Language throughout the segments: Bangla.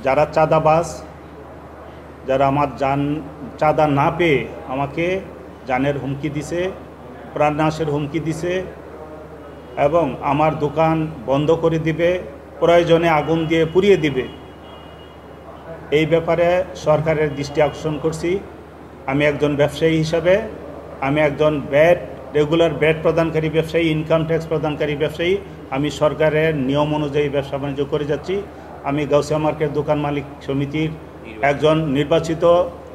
যারা চাঁদাবাজ, যারা আমার চাঁদা না পেয়ে আমাকে জানের হুমকি দিছে, প্রাণনাশের হুমকি দিছে এবং আমার দোকান বন্ধ করে দিবে, প্রয়োজনে আগুন দিয়ে পুড়িয়ে দিবে। এই ব্যাপারে সরকারের দৃষ্টি আকর্ষণ করছি। আমি একজন ব্যবসায়ী হিসাবে, আমি একজন রেগুলার ব্যাট প্রদানকারী ব্যবসায়ী, ইনকাম ট্যাক্স প্রদানকারী ব্যবসায়ী। আমি সরকারের নিয়ম অনুযায়ী ব্যবসা বাণিজ্য করে যাচ্ছি। আমি গাউসিয়া মার্কেট দোকান মালিক সমিতির একজন নির্বাচিত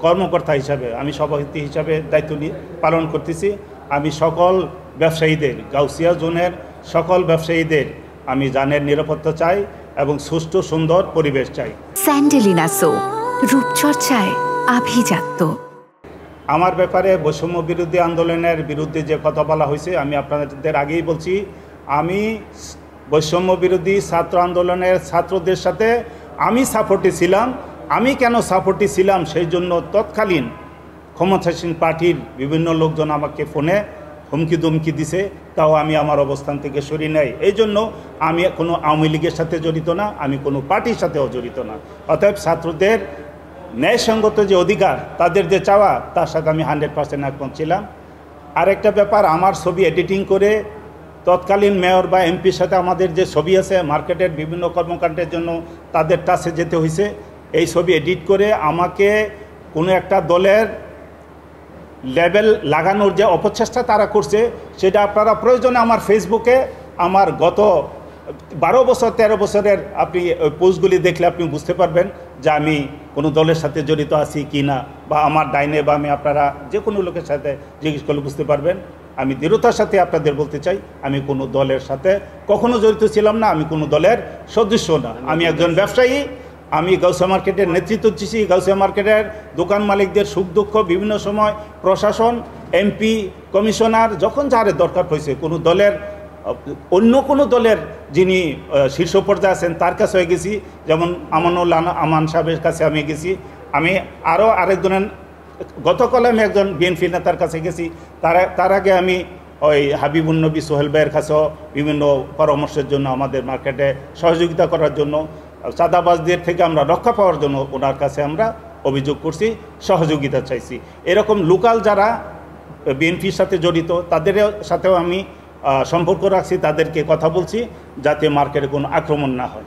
কর্মকর্তা হিসাবে, আমি সভাপতি হিসাবে দায়িত্ব পালন করতেছি। আমি সকল ব্যবসায়ীদের, গাউসিয়া জোনের সকল ব্যবসায়ীদের আমি জানের নিরাপত্তা চাই এবং সুষ্ঠু সুন্দর পরিবেশ চাই। স্যান্ডেলিনা সো, রূপচর্চায় আভিজাত্য। আমার ব্যাপারে বৈষম্য বিরোধী আন্দোলনের বিরুদ্ধে যে কথা বলা হয়েছে, আমি আপনাদের আগেই বলছি, আমি বৈষম্য বিরোধী ছাত্র আন্দোলনের ছাত্রদের সাথে আমি সাপোর্টে ছিলাম। আমি কেন সাপোর্টে ছিলাম, সেই জন্য তৎকালীন ক্ষমতাসীন পার্টির বিভিন্ন লোকজন আমাকে ফোনে হুমকি দুমকি দিছে, তাও আমি আমার অবস্থান থেকে সরি নাই। এই জন্য আমি কোনো আওয়ামী লীগের সাথে জড়িত না, আমি কোনো পার্টির সাথেও জড়িত না। অতএব ছাত্রদের ন্যায়সঙ্গত যে অধিকার, তাদের যে চাওয়া, তার সাথে আমি 100% একমত ছিলাম। আরেকটা ব্যাপার, আমার ছবি এডিটিং করে তৎকালীন মেয়র বা এমপির সাথে আমাদের যে ছবি আছে, মার্কেটের বিভিন্ন কর্মকাণ্ডের জন্য তাদের টাচে যেতে হয়েছে। এই ছবি এডিট করে আমাকে কোনো একটা দলের লেবেল লাগানোর যে অপচেষ্টা তারা করছে, সেটা আপনারা প্রয়োজনে আমার ফেসবুকে আমার গত 12 বছর 13 বছরের আপনি ওই পোস্টগুলি দেখলে আপনি বুঝতে পারবেন যে আমি কোনো দলের সাথে জড়িত আছি কি না, বা আমার ডাইনে বা আমি, আপনারা যে কোনো লোকের সাথে জিজ্ঞেস করলে বুঝতে পারবেন। আমি দৃঢ়তার সাথে আপনাদের বলতে চাই, আমি কোনো দলের সাথে কখনো জড়িত ছিলাম না, আমি কোনো দলের সদস্য না। আমি একজন ব্যবসায়ী, আমি গাউসিয়া মার্কেটের নেতৃত্ব দিচ্ছি। গাউসিয়া মার্কেটের দোকান মালিকদের সুখ দুঃখ বিভিন্ন সময় প্রশাসন, এমপি, কমিশনার যখন যারে দরকার হয়েছে, কোনো দলের অন্য কোনো দলের যিনি শীর্ষ পর্যায়ে আছেন তার কাছে হয়ে গেছি, যেমন আমান সাহেবের কাছে আমি গেছি। আমি আরও আরেকজনের, গতকাল আমি একজন বিএনপি নেতার কাছে গেছি। তার আগে আমি ওই হাবিবুন্নবী সোহেল ভাইয়ের কাছেও বিভিন্ন পরামর্শের জন্য, আমাদের মার্কেটে সহযোগিতা করার জন্য, চাঁদাবাজদের থেকে আমরা রক্ষা পাওয়ার জন্য ওনার কাছে আমরা অভিযোগ করছি, সহযোগিতা চাইছি। এরকম লোকাল যারা বিএনপির সাথে জড়িত, তাদের সাথেও আমি সম্পর্ক রাখছি, তাদেরকে কথা বলছি যাতে মার্কেটে কোনো আক্রমণ না হয়।